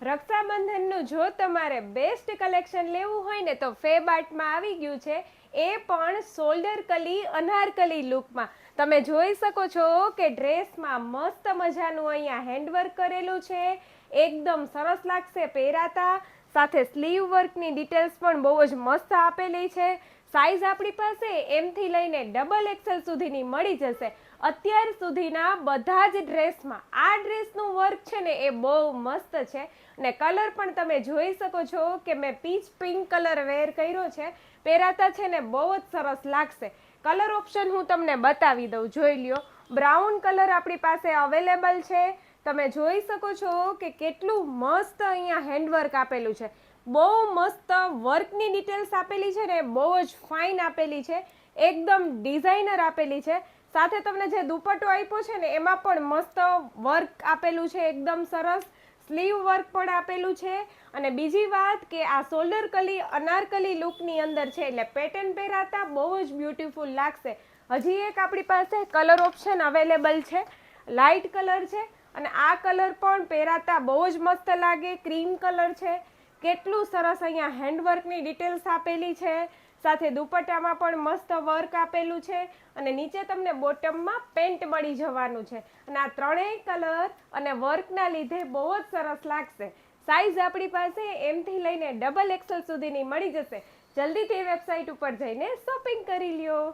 રક્ષાબંધનનું જો તમારે best collection લેવું હોય ને તો ફેબ આર્ટમાં આવી ગયું છે, એ પણ શોલ્ડર કલી અનારકલી લુકમાં. તમે જોઈ શકો છો કે ડ્રેસમાં મસ્ત મજાનું અહીંયા હેન્ડવર્ક કરેલું છે, એકદમ સરસ લાગશે પહેરાતા. સાથે સ્લીવ વર્કની ડિટેલ્સ પણ બહુ જ મસ્ત આપેલી છે. સાઈઝ આપણી પાસે એમથી લઈને ડબલ એક્સેલ સુધીની મળી જશે. અત્યાર સુધીના બધા જ ડ્રેસમાં આ ડ્રેસનું વર્ક છે ને એ બહુ મસ્ત છે. અને કલર પણ તમે જોઈ શકો છો કે મેં પીચ પિંક કલર વેર કર્યો છે. પહેરાતા છે ને બહુ જ સરસ લાગશે. કલર ઓપ્શન હું તમને બતાવી દઉં, જોઈ લ્યો. બ્રાઉન કલર આપણી પાસે અવેલેબલ છે. તમે જોઈ શકો છો કે કેટલું મસ્ત અહીંયા હેન્ડવર્ક આપેલું છે. બહુ મસ્ત વર્કની ડિટેલ્સ આપેલી છે ને, બહુ જ ફાઇન આપેલી છે, એકદમ ડિઝાઇનર આપેલી છે. સાથે તમને જે દુપટ્ટો આપ્યો છે ને એમાં પણ મસ્ત વર્ક આપેલું છે, એકદમ સરસ. સ્લીવ વર્ક પણ આપેલું છે. અને બીજી વાત કે આ શોલ્ડર કલી અનારકલી લુકની અંદર છે, એટલે પેટર્ન પહેરાતા બહુ જ બ્યુટીફુલ લાગશે. હજી એક આપણી પાસે કલર ઓપ્શન અવેલેબલ છે, લાઇટ કલર છે. અને આ કલર પણ પહેરાતા બહુ જ મસ્ત લાગે, ક્રીમ કલર છે. કેટલું સરસ અહીંયા હેન્ડવર્કની ડિટેલ્સ આપેલી છે. સાથે દુપટ્ટામાં પણ મસ્ત વર્ક આપેલું છે. અને નીચે તમને બોટમમાં પેન્ટ મળી જવાનું છે. અને આ ત્રણેય કલર અને વર્કના લીધે બહુ જ સરસ લાગશે. સાઈઝ આપણી પાસે એમથી લઈને ડબલ એક્સેલ સુધીની મળી જશે. જલ્દીથી વેબસાઇટ ઉપર જઈને શોપિંગ કરી લ્યો.